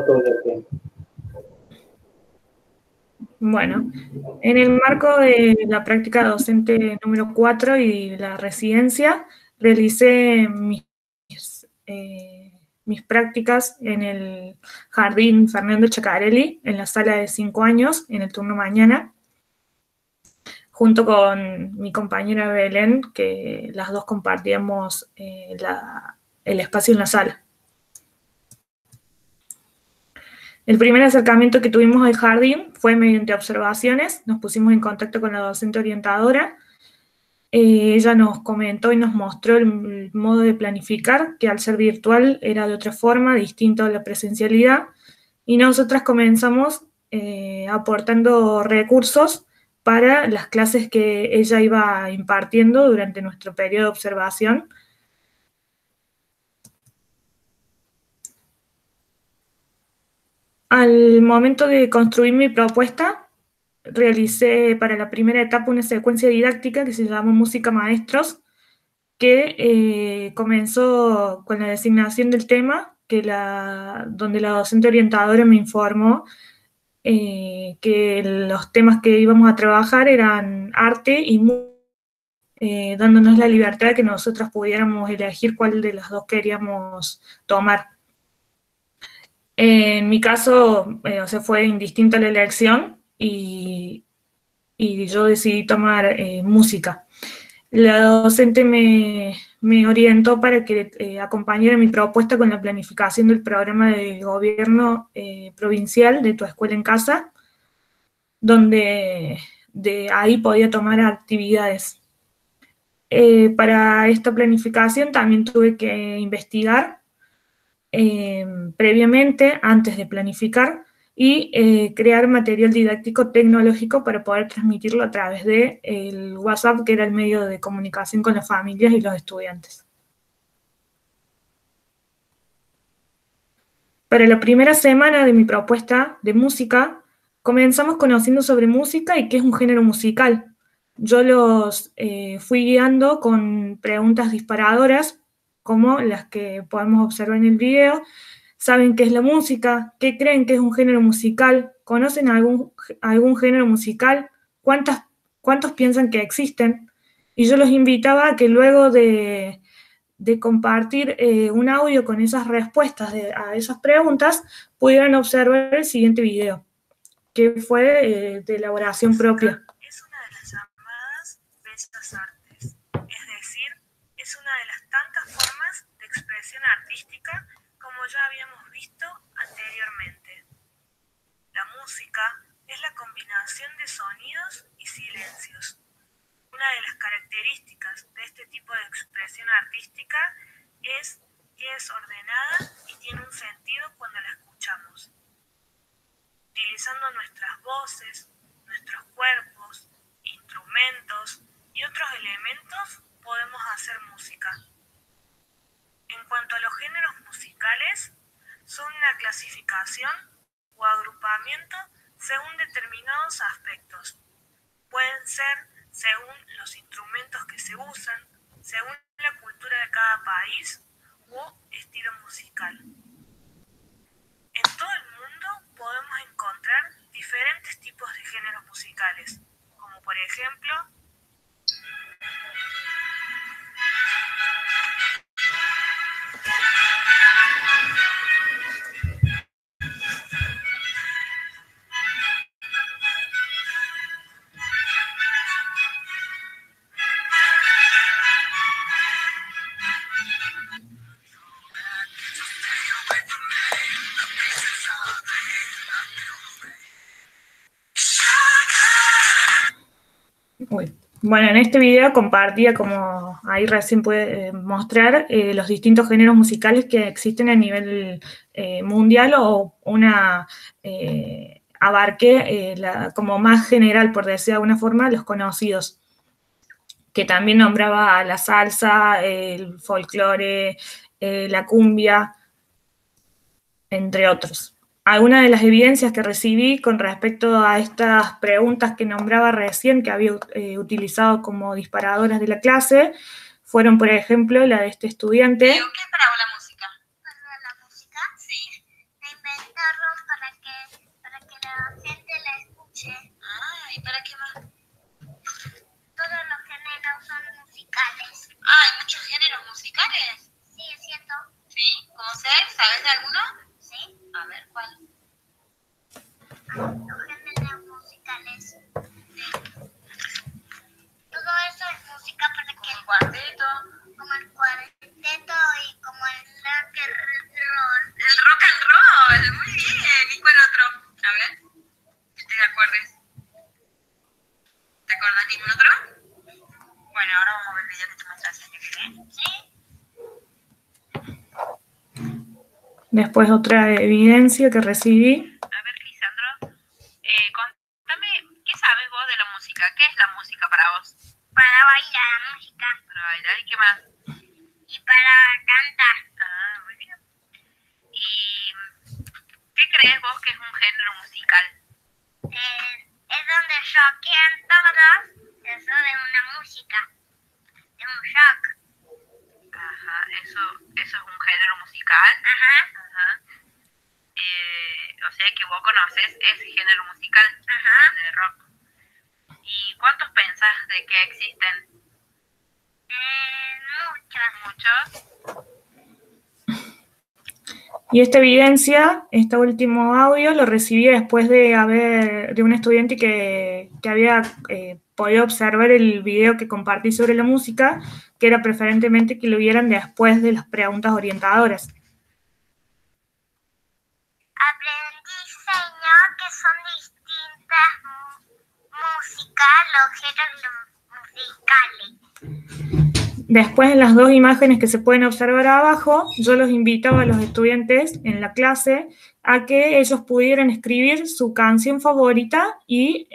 todo tuyo, sí. Bueno, en el marco de la práctica docente número 4 y la residencia, realicé mis prácticas en el Jardín Fernando Chacarelli, en la sala de 5 años, en el turno mañana, junto con mi compañera Belén, que las dos compartíamos el espacio en la sala. El primer acercamiento que tuvimos al jardín fue mediante observaciones. Nos pusimos en contacto con la docente orientadora. Ella nos comentó y nos mostró el modo de planificar, que al ser virtual era de otra forma, distinto a la presencialidad. Y nosotras comenzamos aportando recursos para las clases que ella iba impartiendo durante nuestro periodo de observación. Al momento de construir mi propuesta, realicé para la primera etapa una secuencia didáctica que se llamó Música Maestros, que comenzó con la designación del tema, donde la docente orientadora me informó que los temas que íbamos a trabajar eran arte y música, dándonos la libertad de que nosotras pudiéramos elegir cuál de las dos queríamos tomar. En mi caso, fue indistinta la elección y yo decidí tomar música. La docente me orientó para que acompañara mi propuesta con la planificación del programa de gobierno provincial de Tu Escuela en Casa, donde de ahí podía tomar actividades. Para esta planificación también tuve que investigar previamente, antes de planificar, y crear material didáctico tecnológico para poder transmitirlo a través del WhatsApp, que era el medio de comunicación con las familias y los estudiantes. Para la primera semana de mi propuesta de música, comenzamos conociendo sobre música y qué es un género musical. Yo los fui guiando con preguntas disparadoras, como las que podemos observar en el video. ¿Saben qué es la música? ¿Qué creen que es un género musical? ¿Conocen algún género musical? ¿Cuántos piensan que existen? Y yo los invitaba a que luego de compartir un audio con esas respuestas a esas preguntas, pudieran observar el siguiente video, que fue de elaboración propia. Es una de las llamadas bellas artes, es decir, es una de las tantas formas de expresión artística como ya habíamos visto anteriormente. La música es la combinación de sonidos y silencios. Una de las características de este tipo de expresión artística es que es ordenada y tiene un sentido cuando la escuchamos. Utilizando nuestras voces, nuestros cuerpos, instrumentos y otros elementos podemos hacer música. En cuanto a los géneros musicales, son una clasificación o agrupamiento según determinados aspectos. Pueden ser según los instrumentos que se usan, según la cultura de cada país o estilo musical. En todo el mundo podemos encontrar diferentes tipos de géneros musicales, como por ejemplo Bueno, en este video compartía, como ahí recién puede mostrar, los distintos géneros musicales que existen a nivel mundial o abarque como más general, por decir de alguna forma, los conocidos, que también nombraba la salsa, el folclore, la cumbia, entre otros. Algunas de las evidencias que recibí con respecto a estas preguntas que nombraba recién, que había utilizado como disparadoras de la clase, fueron, por ejemplo, la de este estudiante. ¿Qué es para vos la música? Para la música, Sí. inventar ¿Sabes de alguno? Sí. A ver, ¿cuál? Los géneros musicales. Todo eso es música para que... Como el cuarteto. Como el cuarteto y como el rock and roll. El rock and roll, muy bien. ¿Y cuál otro? A ver, que te acuerdes. ¿Te acuerdas ningún otro? Bueno, ahora vamos a ver el video que te mostraste. ¿Sí? Después otra evidencia que recibí. A ver, Lisandro, contame, ¿qué sabes vos de la música? ¿Qué es la música para vos? Para bailar la música. Para bailar, ¿y qué más? Y para cantar. Ah, muy bien. ¿Y qué crees vos que es un género musical? Es donde rockean todos, eso de una música, de un rock. Ajá, eso es un género musical. Ajá. Ajá. O sea que vos conoces ese género musical. Ajá. El de rock. ¿Y cuántos pensás de que existen? Muchos. Y esta evidencia, este último audio, lo recibí después de un estudiante que había podido observar el video que compartí sobre la música, que era preferentemente que lo vieran después de las preguntas orientadoras. Aprendí, señor, que son distintas músicas, los géneros musicales. Después, en las dos imágenes que se pueden observar abajo, yo los invitaba a los estudiantes en la clase a que ellos pudieran escribir su canción favorita y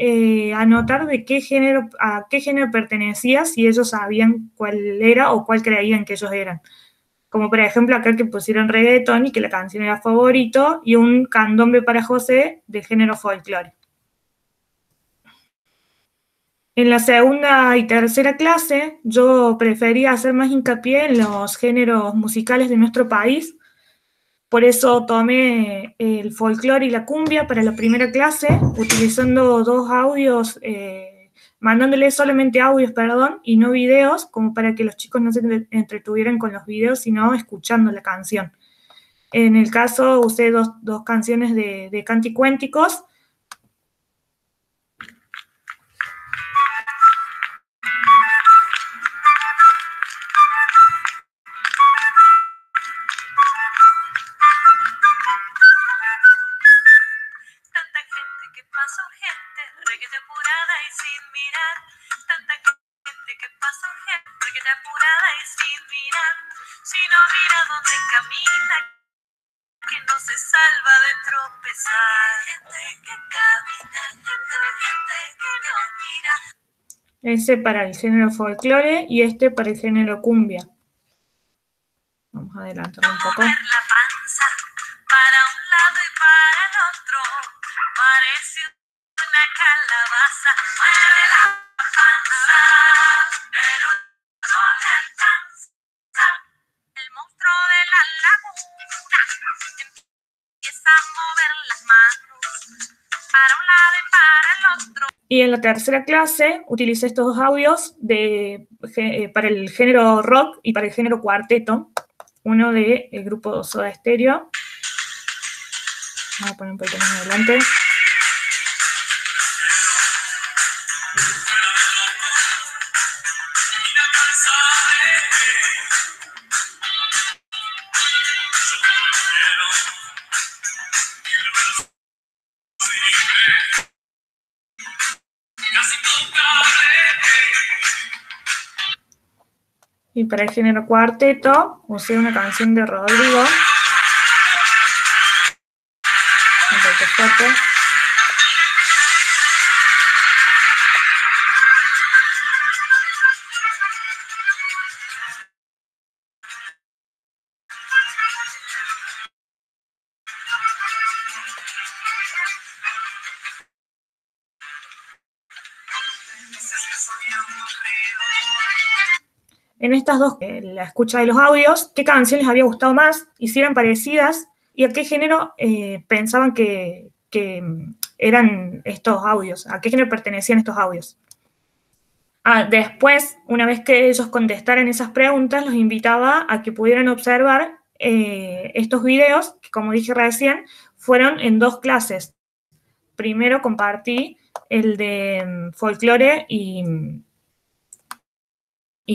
anotar a qué género pertenecía, si ellos sabían cuál era o cuál creían que ellos eran. Como por ejemplo acá que pusieron reggaetón y que la canción era favorito, y un candombe para José de género folclore. En la segunda y tercera clase, yo prefería hacer más hincapié en los géneros musicales de nuestro país. Por eso tomé el folclore y la cumbia para la primera clase, utilizando dos audios, mandándoles solamente audios, y no videos, como para que los chicos no se entretuvieran con los videos, sino escuchando la canción. En el caso, usé dos canciones de canticuénticos. Ese para el género folclore y este para el género cumbia. Vamos a adelantar un poco. La panza para un lado y para el otro, parece una calabaza. Mueve la panza, pero no le alcanza. El monstruo de la laguna empieza a mover las manos para un lado y para el otro. Y en la tercera clase utilicé estos dos audios para el género rock y para el género cuarteto. Uno del grupo Soda Stereo. Vamos a poner un poquito más adelante. Y para el género cuarteto, usé una canción de Rodrigo. Un poco fuerte. En estas dos, la escucha de los audios, qué canciones les había gustado más, y si eran parecidas, y a qué género pensaban que eran estos audios, a qué género pertenecían estos audios. Después, una vez que ellos contestaran esas preguntas, los invitaba a que pudieran observar estos videos, que como dije recién, fueron en 2 clases. Primero compartí el de folclore y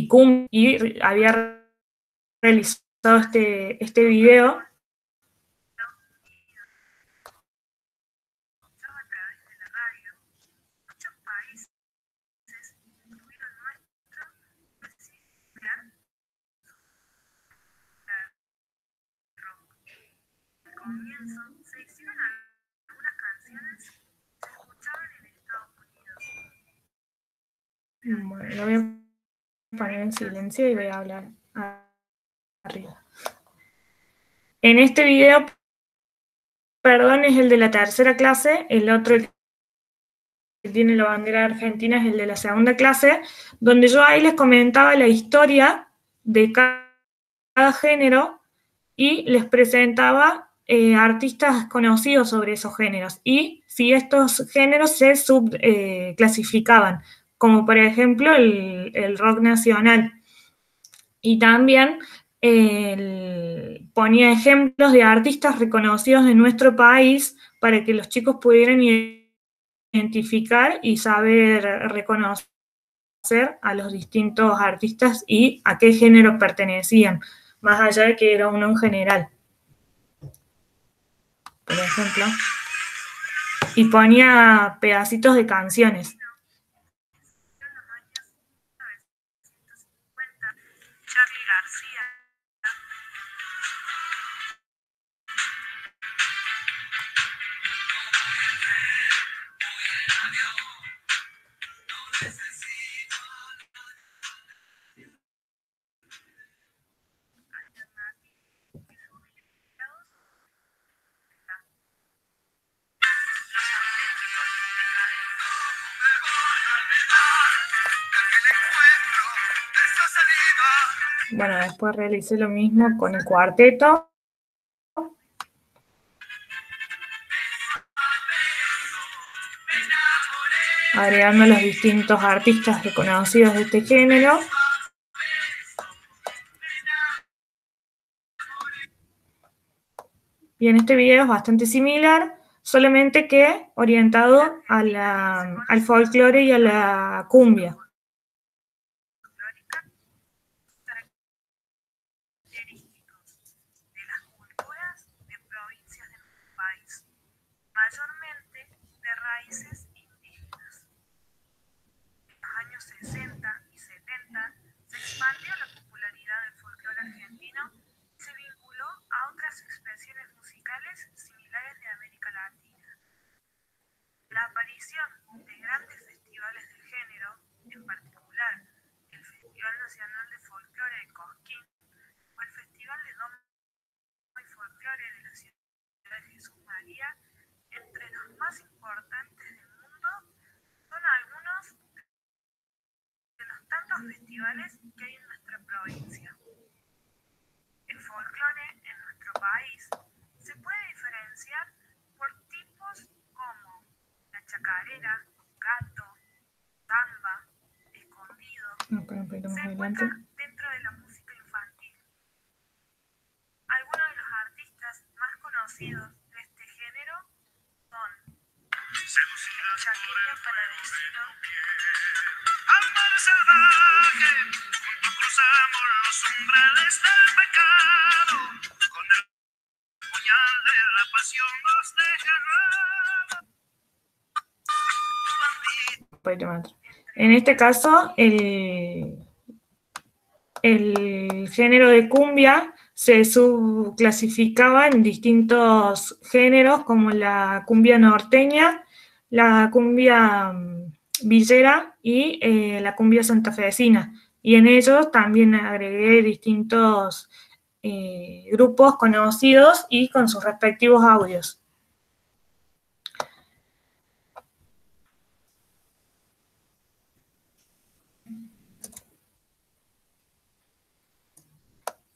cumbia, y había realizado este video. Comienzo, se hicieron algunas canciones que se escuchaban en Estados Unidos. Bueno, lo voy a poner en silencio y voy a hablar arriba. En este video, perdón, es el de la tercera clase, el otro que tiene la bandera argentina es el de la segunda clase, donde yo ahí les comentaba la historia de cada género y les presentaba artistas conocidos sobre esos géneros y si estos géneros se subclasificaban, como por ejemplo el rock nacional. Y también ponía ejemplos de artistas reconocidos de nuestro país para que los chicos pudieran identificar y saber reconocer a los distintos artistas y a qué género pertenecían, más allá de que era uno en general. Por ejemplo, y ponía pedacitos de canciones. Charly García. Bueno, después realicé lo mismo con el cuarteto. Agregando los distintos artistas reconocidos de este género. Y en este video es bastante similar, solamente que orientado al folclore y a la cumbia. De las culturas de provincias de nuestro país, mayormente de raíces indígenas. En los años 60 y 70 se expandió la popularidad del folclore argentino y se vinculó a otras expresiones musicales similares de América Latina. La aparición de grandes festivales del género, en particular el Festival Nacional de Folclore de Cosquín o el Festival de Doma y Folclore de la ciudad de Jesús María, entre los más importantes del mundo, son algunos de los tantos festivales que hay en nuestra provincia. El folclore en nuestro país se puede diferenciar por tipos como la chacarera, gato, samba, escondido. Se encuentra dentro de la música infantil. Algunos de los artistas más conocidos de este género son el chaqueño palavecino, Amor salvaje, juntos cruzamos los umbrales del pecado, con el puñal de la pasión nos desgarramos. En este caso, el género de cumbia se subclasificaba en distintos géneros como la cumbia norteña, la cumbia villera y la cumbia santafesina. Y en ellos también agregué distintos grupos conocidos y con sus respectivos audios.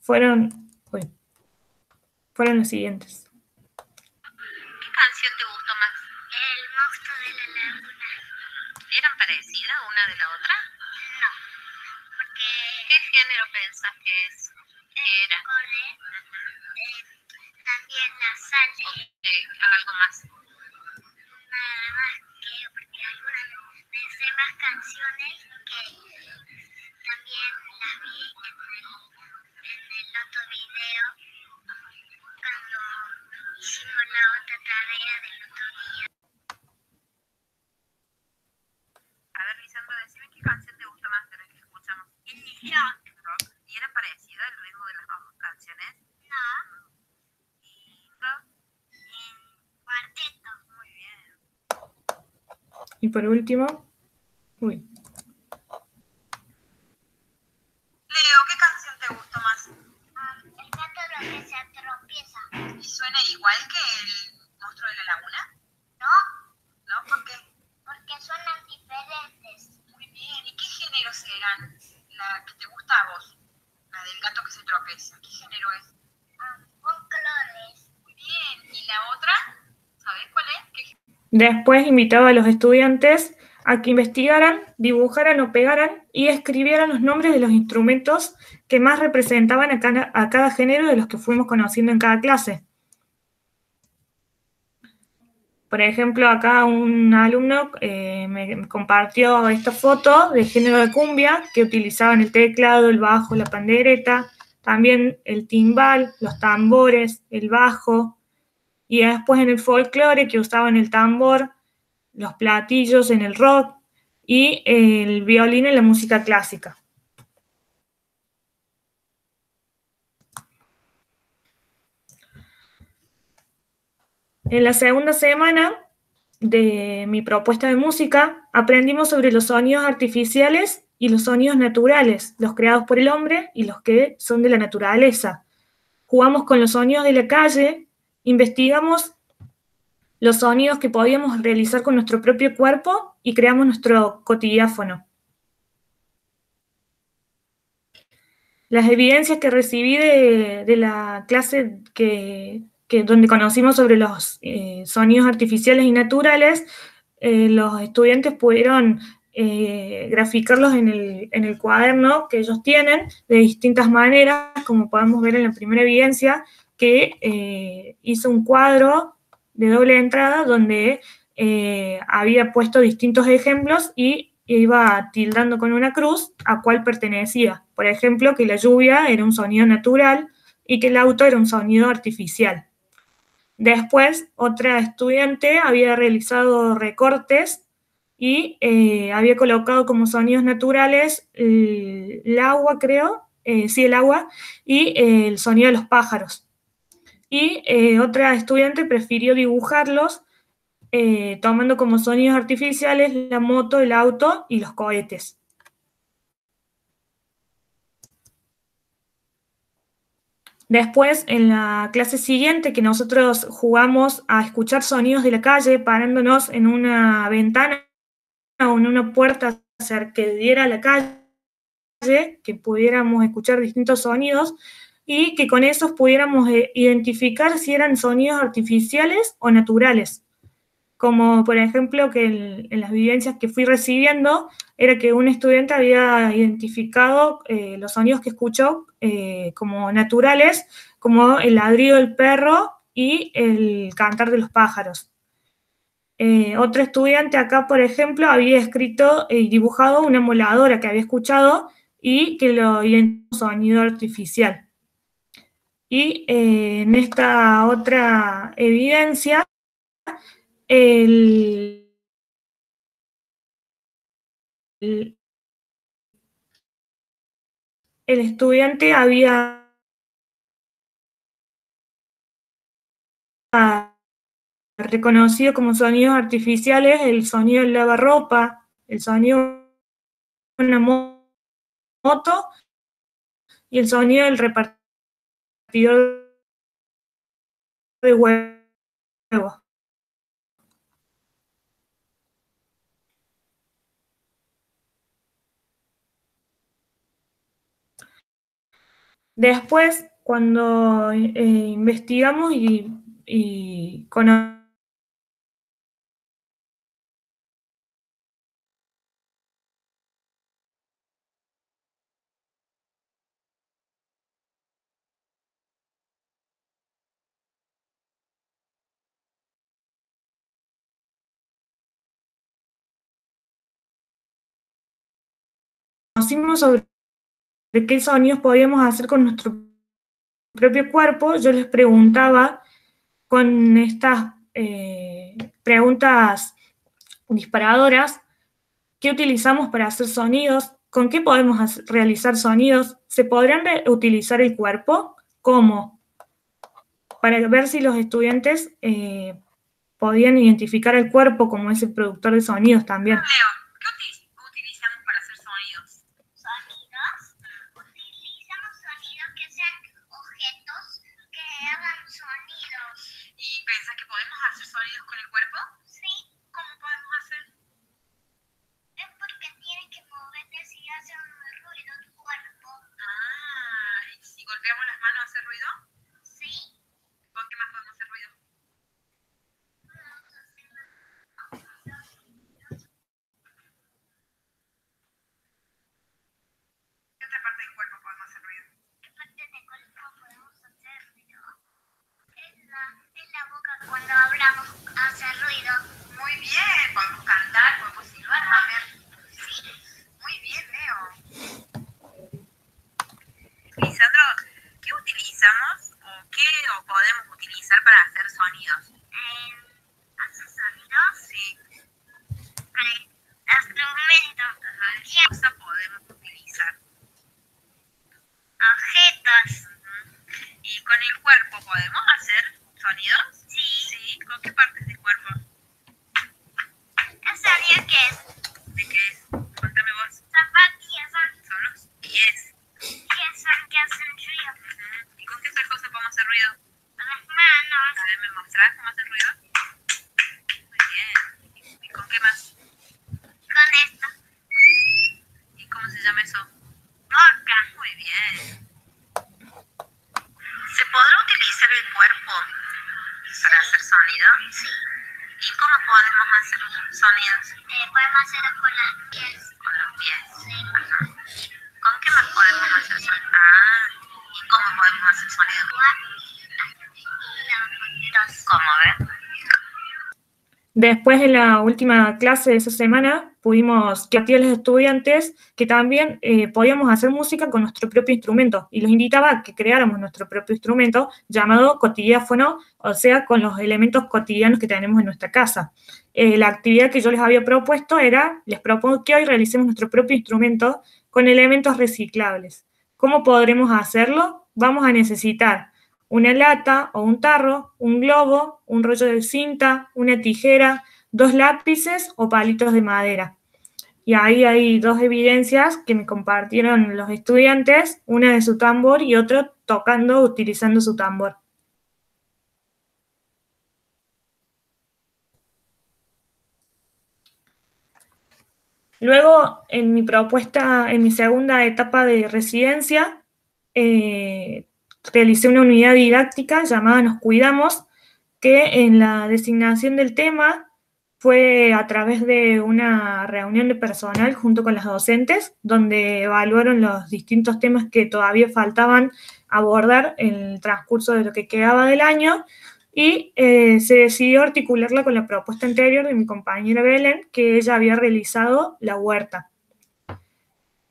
Fueron los siguientes. ¿Qué canción te gustó más? El monstruo de la laguna. ¿Eran parecidas una de la otra? No, porque ¿Qué género pensás que es? Que era? corre Y por último, uy, Leo, ¿qué canción te gustó más? El gato lo que se tropieza. ¿Y suena igual que el monstruo de la laguna? ¿No? ¿No? ¿Por qué? Porque suenan diferentes. Muy bien. ¿Y qué géneros eran la que te gusta a vos? La del gato que se tropieza. ¿Qué género es? Folclores. Muy bien. ¿Y la otra? ¿Sabés cuál es? ¿Qué... después invitaba a los estudiantes a que investigaran, dibujaran o pegaran y escribieran los nombres de los instrumentos que más representaban a cada género de los que fuimos conociendo en cada clase. Por ejemplo, acá un alumno me compartió esta foto de género de cumbia que utilizaban el teclado, el bajo, la pandereta, también el timbal, los tambores, el bajo, y después en el folclore que usaban el tambor, los platillos en el rock y el violín en la música clásica. En la segunda semana de mi propuesta de música, aprendimos sobre los sonidos artificiales y los sonidos naturales, los creados por el hombre y los que son de la naturaleza. Jugamos con los sonidos de la calle, investigamos los sonidos que podíamos realizar con nuestro propio cuerpo y creamos nuestro cotidiáfono. Las evidencias que recibí de la clase donde conocimos sobre los sonidos artificiales y naturales, los estudiantes pudieron graficarlos en el cuaderno que ellos tienen de distintas maneras, como podemos ver en la primera evidencia, que hizo un cuadro de doble entrada donde había puesto distintos ejemplos y iba tildando con una cruz a cuál pertenecía. Por ejemplo, que la lluvia era un sonido natural y que el auto era un sonido artificial. Después, otra estudiante había realizado recortes y había colocado como sonidos naturales el agua, creo, sí, el agua, y el sonido de los pájaros. Y otra estudiante prefirió dibujarlos tomando como sonidos artificiales la moto, el auto y los cohetes. Después, en la clase siguiente, que nosotros jugamos a escuchar sonidos de la calle, parándonos en una ventana o en una puerta que diera a la calle, que pudiéramos escuchar distintos sonidos y que con esos pudiéramos identificar si eran sonidos artificiales o naturales. Como por ejemplo que en las vivencias que fui recibiendo, era que un estudiante había identificado los sonidos que escuchó como naturales, como el ladrido del perro y el cantar de los pájaros. Otro estudiante acá, por ejemplo, había escrito y dibujado una moladora que había escuchado y que lo identificó como sonido artificial. Y en esta otra evidencia, el estudiante había reconocido como sonidos artificiales el sonido del lavarropa, el sonido de una moto y el sonido del repartidor de huevos. Después, cuando investigamos y conocimos sobre qué sonidos podíamos hacer con nuestro propio cuerpo, yo les preguntaba con estas preguntas disparadoras, ¿qué utilizamos para hacer sonidos? ¿Con qué podemos realizar sonidos? ¿Se podrán utilizar el cuerpo? ¿Cómo? Para ver si los estudiantes podían identificar el cuerpo como ese productor de sonidos también. Leo, ¿qué utilizamos para hacer sonidos? Sonidos. Utilizamos sonidos que sean objetos que hagan sonidos. ¿Y pensás que podemos hacer sonidos con el cuerpo? Sí, ¿Cómo podemos hacer? es porque tienes que moverte si hace un ruido tu cuerpo. Ah, ¿y si golpeamos las manos hace ruido? Sí. ¿Con qué más podemos hacer ruido? ¿Qué otra parte del cuerpo podemos hacer ruido? ¿Qué parte del cuerpo podemos hacer ruido? Es la boca cuando hablamos hace ruido. Muy bien, podemos cantar, podemos silbar también. Sí. Muy bien, Leo. Lisandro, ¿qué utilizamos o podemos utilizar para hacer sonidos? ¿Hace sonidos? Sí. Instrumentos. ¿Qué cosa podemos utilizar? Objetos. ¿Y con el cuerpo podemos hacer sonidos? Sí. Sí. ¿Con qué partes del cuerpo? ¿Qué sonido que es? ¿De qué es? Cuéntame vos. Zapatillas Son los pies. que hacen ruido. ¿Y con qué otra cosa podemos hacer ruido? Con las manos. A ver, ¿me mostrás cómo hacer ruido? Muy bien. ¿Y con qué más? Con esto. ¿Y cómo se llama eso? Boca. Muy bien. ¿Se podrá utilizar el cuerpo para hacer sonido? Sí. ¿Y cómo podemos hacer sonidos? Podemos hacerlo con las pies. Con los pies. Sí. ¿Con qué más podemos hacer sonido? Ah, ¿y cómo podemos hacer sonido? ¿Cómo, ves? Después de la última clase de esa semana, pudimos compartir a los estudiantes que también podíamos hacer música con nuestro propio instrumento, y los invitaba a que creáramos nuestro propio instrumento llamado cotidiáfono, o sea, con los elementos cotidianos que tenemos en nuestra casa. La actividad que yo les había propuesto era, les propongo que hoy realicemos nuestro propio instrumento con elementos reciclables. ¿Cómo podremos hacerlo? Vamos a necesitar una lata o un tarro, un globo, un rollo de cinta, una tijera, 2 lápices o palitos de madera. Y ahí hay 2 evidencias que me compartieron los estudiantes, una de su tambor y otra tocando, utilizando su tambor. Luego, en mi propuesta, en mi segunda etapa de residencia, realicé una unidad didáctica llamada Nos Cuidamos, que en la designación del tema fue a través de una reunión de personal junto con las docentes, donde evaluaron los distintos temas que todavía faltaban abordar en el transcurso de lo que quedaba del año, y se decidió articularla con la propuesta anterior de mi compañera Belén, que ella había realizado la huerta.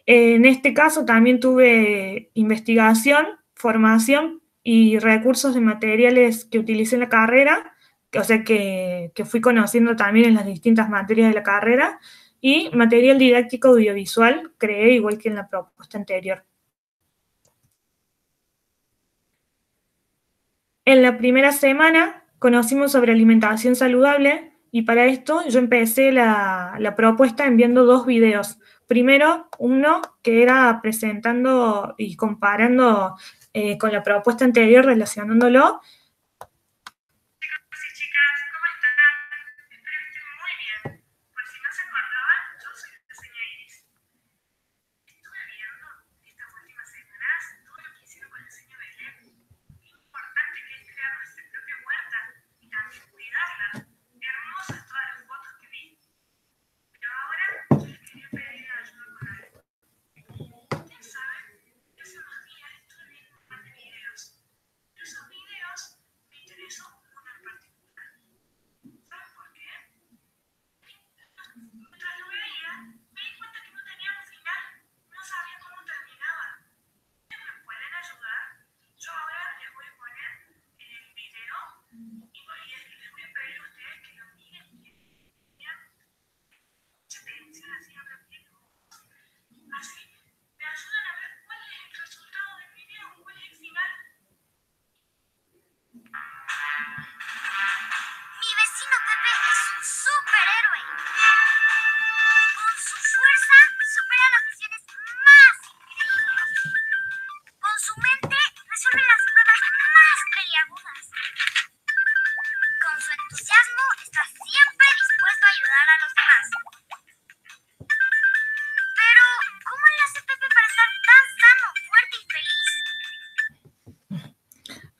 En este caso también tuve investigación, formación y recursos de materiales que utilicé en la carrera, o sea que fui conociendo también en las distintas materias de la carrera, y material didáctico audiovisual creé igual que en la propuesta anterior. En la primera semana conocimos sobre alimentación saludable, y para esto yo empecé la propuesta enviando 2 videos. Primero, uno que era presentando y comparando con la propuesta anterior, relacionándolo. Chicos y chicas, ¿cómo están? Espero que estén muy bien. Por si no se acordaban, yo soy la señora Iris. Estuve viendo estas últimas semanas todo lo que hicieron con la señora Belén. Qué importante que es crear nuestra propia huerta y también cuidarla. Hermosas todas las fotos que vi. Pero ahora yo les quería pedir ayuda con algo. Ustedes saben que hace unos días estuve viendo un par de videos. Esos videos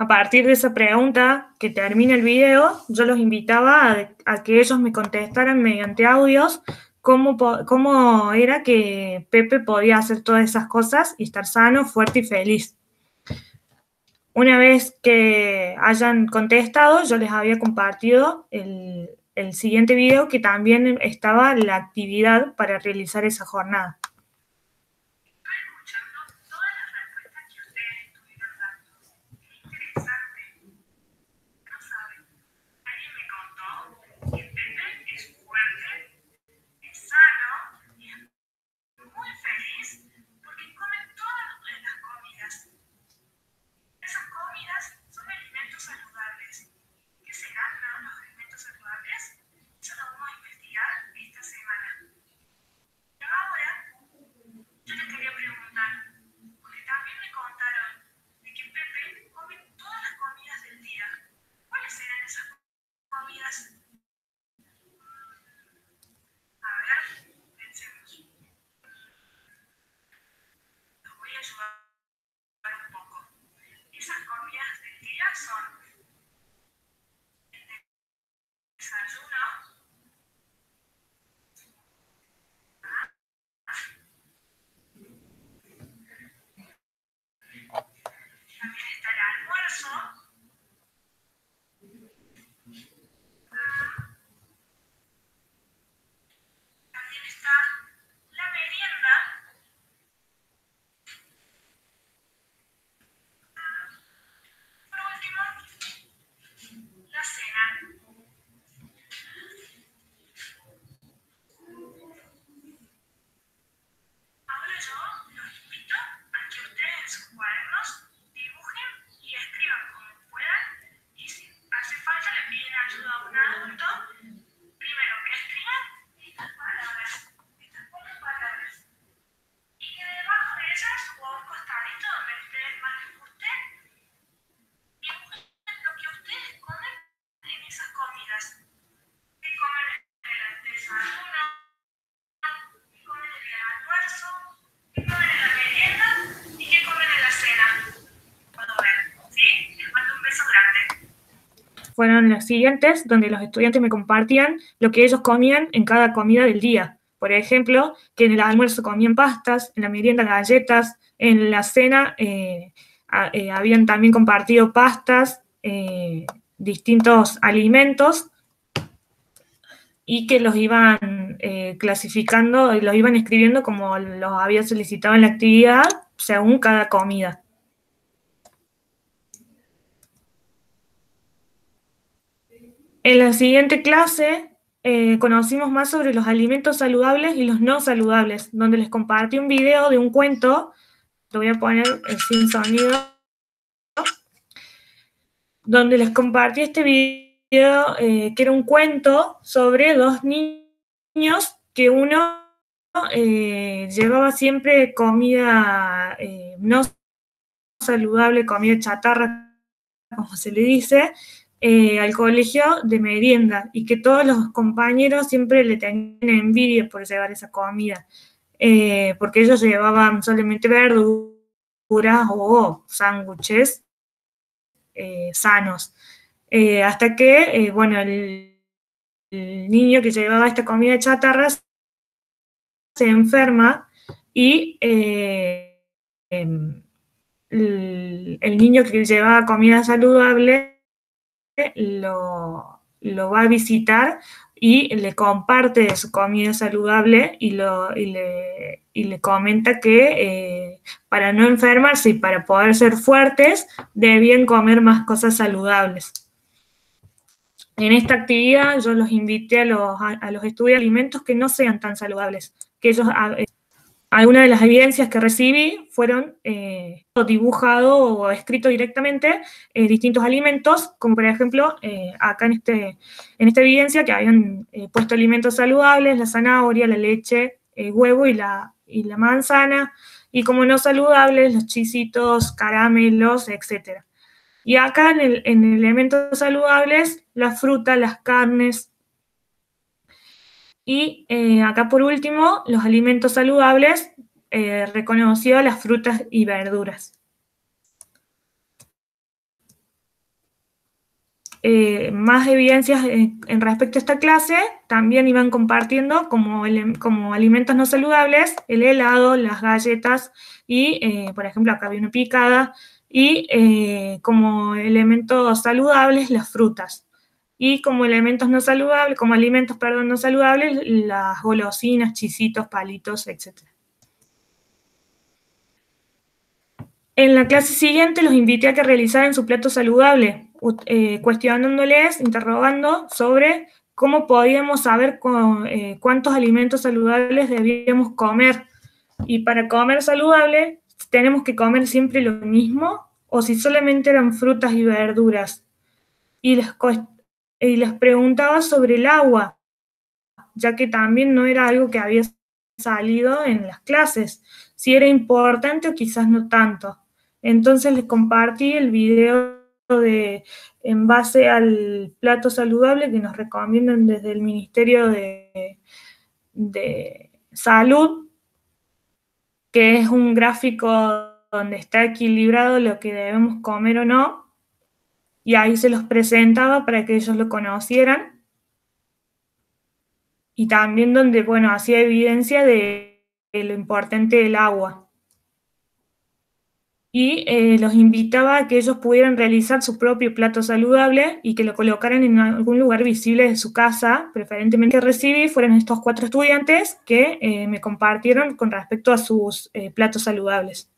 partir de esa pregunta que termina el video, yo los invitaba a que ellos me contestaran mediante audios cómo era que Pepe podía hacer todas esas cosas y estar sano, fuerte y feliz. Una vez que hayan contestado, yo les había compartido el siguiente video, que también estaba la actividad para realizar esa jornada. Estoy escuchando todas las respuestas que ustedes estuvieron dando. Qué interesante. No saben. Alguien me contó que Pepe es fuerte, es sano y es muy feliz porque come todas las comidas. Esas comidas son alimentos saludables. ¿Qué serán, no, los alimentos saludables? Eso lo vamos a investigar esta semana. Pero ahora, yo les quería preguntar, porque también me contaron de que Pepe come todas las comidas del día. ¿Cuáles serán esas comidas? A ver, pensemos. Los voy a ayudar un poco. Esas comidas del día son el desayuno, también está el almuerzo, también está la merienda, por último, la cena. Ahora yo los invito a que ustedes en sus cuadernos dibujen y escriban como puedan, y si hace falta le piden ayuda a un adulto, primero que escriban estas palabras, estas 4 palabras, y que debajo de ellas o a un costadito donde a ustedes más les guste, dibujen lo que ustedes comen en esas comidas. ¿Qué comen en el desayuno? ¿Qué comen en el almuerzo? ¿Qué comen en la merienda? ¿Y qué comen en la cena? Puedo ver, ¿sí? Les mando un beso grande. Fueron las siguientes, donde los estudiantes me compartían lo que ellos comían en cada comida del día. Por ejemplo, que en el almuerzo comían pastas, en la merienda galletas, en la cena habían también compartido pastas, distintos alimentos, y que los iban clasificando, los iban escribiendo como los había solicitado en la actividad, según cada comida. En la siguiente clase conocimos más sobre los alimentos saludables y los no saludables, donde les compartí un video de un cuento, lo voy a poner sin sonido, donde les compartí este video que era un cuento sobre 2 niños, que uno llevaba siempre comida no saludable, comida chatarra, como se le dice, al colegio de merienda, y que todos los compañeros siempre le tenían envidia por llevar esa comida, porque ellos llevaban solamente verduras o sándwiches sanos. Hasta que, bueno, el niño que llevaba esta comida chatarra se enferma y el niño que llevaba comida saludable lo va a visitar y le comparte de su comida saludable y le comenta que para no enfermarse y para poder ser fuertes debían comer más cosas saludables. En esta actividad yo los invité a los estudiantes alimentos que no sean tan saludables, que ellos... Algunas de las evidencias que recibí fueron dibujado o escrito directamente distintos alimentos, como por ejemplo acá en esta evidencia que habían puesto alimentos saludables, la zanahoria, la leche, el huevo y la manzana, y como no saludables, los chisitos, caramelos, etc. Y acá en elementos saludables, la fruta, las carnes. Y acá por último, los alimentos saludables, reconoció las frutas y verduras. más evidencias en respecto a esta clase, también iban compartiendo como alimentos no saludables el helado, las galletas y, por ejemplo, acá había una picada, y como elementos saludables las frutas. Y como elementos no saludables, como alimentos, perdón, no saludables, las golosinas, chisitos, palitos, etc. En la clase siguiente los invité a que realizaran su plato saludable, cuestionándoles, interrogando sobre cómo podíamos saber cuántos alimentos saludables debíamos comer. Y para comer saludable, ¿tenemos que comer siempre lo mismo? ¿O si solamente eran frutas y verduras? Y les preguntaba sobre el agua, ya que también no era algo que había salido en las clases, si era importante o quizás no tanto. Entonces les compartí el video en base al plato saludable que nos recomiendan desde el Ministerio de Salud, que es un gráfico donde está equilibrado lo que debemos comer o no, y ahí se los presentaba para que ellos lo conocieran, y también donde, bueno, hacía evidencia de lo importante del agua. Y los invitaba a que ellos pudieran realizar su propio plato saludable y que lo colocaran en algún lugar visible de su casa, preferentemente que recibí fueron estos 4 estudiantes que me compartieron con respecto a sus platos saludables.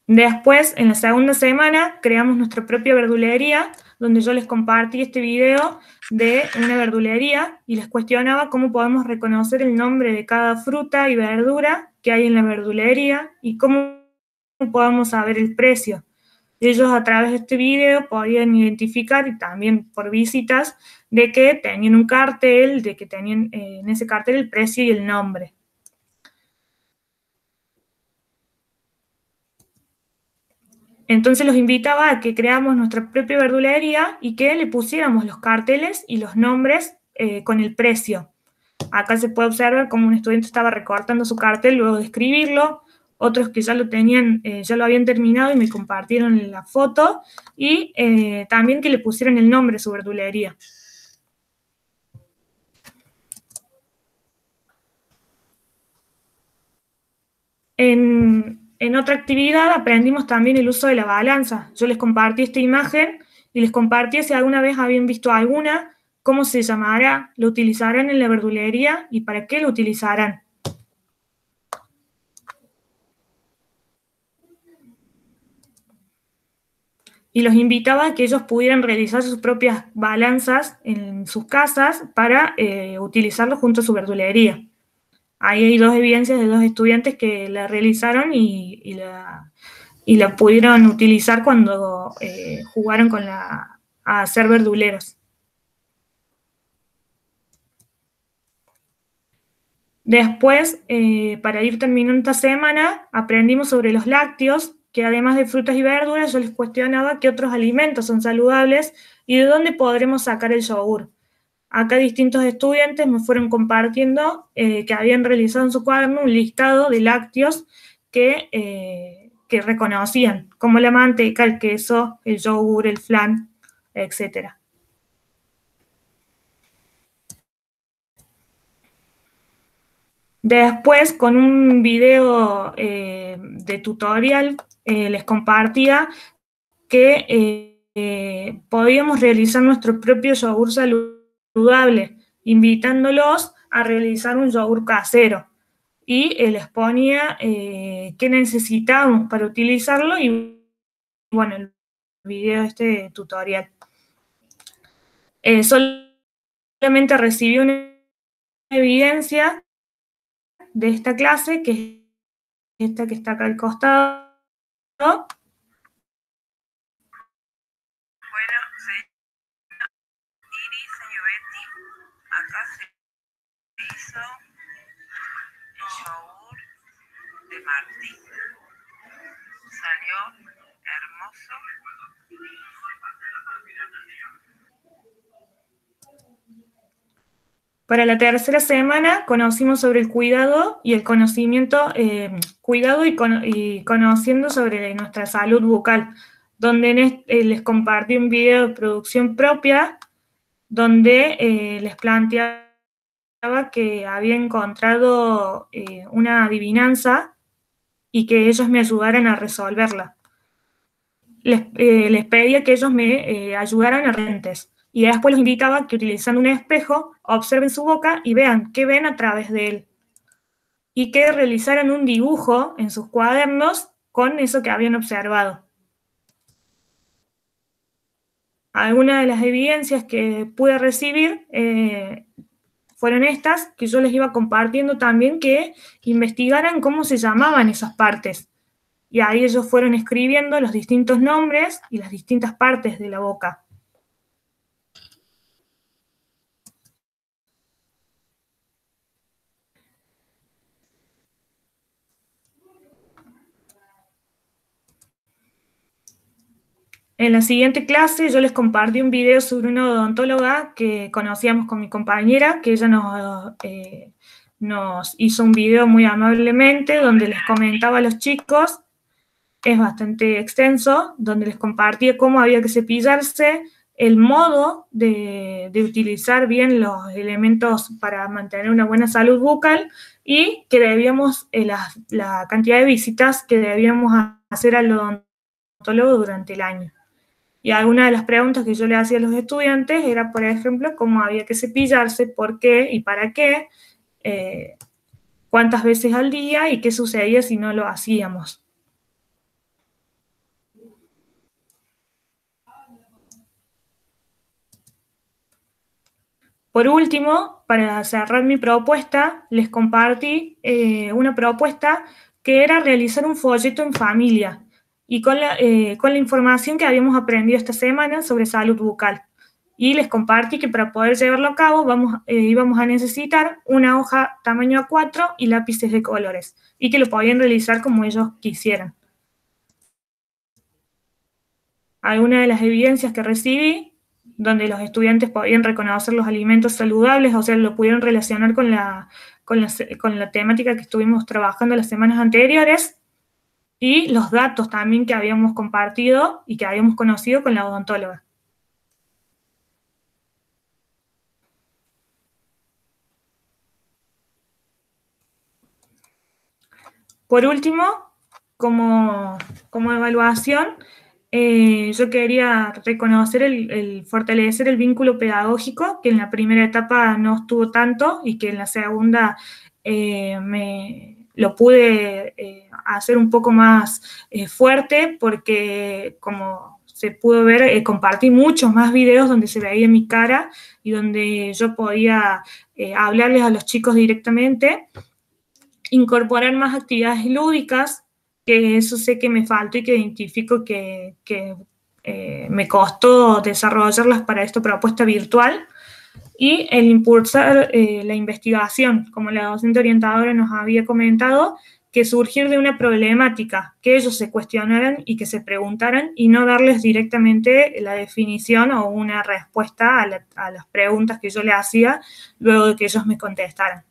Después, en la segunda semana, creamos nuestra propia verdulería, donde yo les compartí este video de una verdulería y les cuestionaba cómo podemos reconocer el nombre de cada fruta y verdura que hay en la verdulería y cómo podemos saber el precio. Ellos a través de este video podían identificar, y también por visitas, de que tenían un cartel, de que tenían en ese cartel el precio y el nombre. Entonces los invitaba a que creáramos nuestra propia verdulería y que le pusiéramos los carteles y los nombres con el precio. Acá se puede observar cómo un estudiante estaba recortando su cartel luego de escribirlo, otros que ya lo tenían, ya lo habían terminado y me compartieron la foto, y también que le pusieran el nombre a su verdulería. En otra actividad aprendimos también el uso de la balanza. Yo les compartí esta imagen y les compartí si alguna vez habían visto alguna, cómo se llamará, lo utilizarán en la verdulería y para qué lo utilizarán. Y los invitaba a que ellos pudieran realizar sus propias balanzas en sus casas para utilizarlo junto a su verdulería. Ahí hay 2 evidencias de 2 estudiantes que la realizaron y la pudieron utilizar cuando jugaron a ser verduleros. Después, para ir terminando esta semana, aprendimos sobre los lácteos, que además de frutas y verduras, yo les cuestionaba qué otros alimentos son saludables y de dónde podremos sacar el yogur. Acá distintos estudiantes me fueron compartiendo que habían realizado en su cuaderno un listado de lácteos que reconocían, como la manteca, el queso, el yogur, el flan, etc. Después, con un video de tutorial, les compartía que podíamos realizar nuestro propio yogur saludable, invitándolos a realizar un yogur casero. Y les ponía qué necesitábamos para utilizarlo y, bueno, el video este tutorial. Solamente recibí una evidencia de esta clase, que es esta que está acá al costado. Bueno, Iris, señor Betty, acá se hizo un yogur de Martín. Salió hermoso. Para la tercera semana conocimos sobre el cuidado y el conocimiento, cuidado y conociendo sobre nuestra salud bucal, donde les compartí un video de producción propia, donde les planteaba que había encontrado una adivinanza y que ellos me ayudaran a resolverla. Les pedía que ellos me ayudaran a rentes. Y después los invitaba a que utilizando un espejo observen su boca y vean qué ven a través de él. Y que realizaran un dibujo en sus cuadernos con eso que habían observado. Algunas de las evidencias que pude recibir fueron estas, que yo les iba compartiendo también, que investigaran cómo se llamaban esas partes. Y ahí ellos fueron escribiendo los distintos nombres y las distintas partes de la boca. En la siguiente clase yo les compartí un video sobre una odontóloga que conocíamos con mi compañera, que ella nos hizo un video muy amablemente donde les comentaba a los chicos, es bastante extenso, donde les compartía cómo había que cepillarse, el modo de utilizar bien los elementos para mantener una buena salud bucal y que debíamos, la cantidad de visitas que debíamos hacer al odontólogo durante el año. Y alguna de las preguntas que yo le hacía a los estudiantes era, por ejemplo, cómo había que cepillarse, por qué y para qué, cuántas veces al día y qué sucedía si no lo hacíamos. Por último, para cerrar mi propuesta, les compartí una propuesta que era realizar un folleto en familia y con la información que habíamos aprendido esta semana sobre salud bucal. Y les compartí que para poder llevarlo a cabo íbamos a necesitar una hoja tamaño A4 y lápices de colores, y que lo podían realizar como ellos quisieran. Algunas de las evidencias que recibí, donde los estudiantes podían reconocer los alimentos saludables, o sea, lo pudieron relacionar con la temática que estuvimos trabajando las semanas anteriores, y los datos también que habíamos compartido y que habíamos conocido con la odontóloga. Por último, como evaluación, yo quería reconocer fortalecer el vínculo pedagógico, que en la primera etapa no estuvo tanto y que en la segunda lo pude hacer un poco más fuerte, porque como se pudo ver, compartí muchos más videos donde se veía mi cara y donde yo podía hablarles a los chicos directamente, incorporar más actividades lúdicas, que eso sé que me faltó y que identifico que me costó desarrollarlas para esta propuesta virtual, y el impulsar la investigación, como la docente orientadora nos había comentado, que surgir de una problemática, que ellos se cuestionaran y que se preguntaran, y no darles directamente la definición o una respuesta a las preguntas que yo les hacía luego de que ellos me contestaran.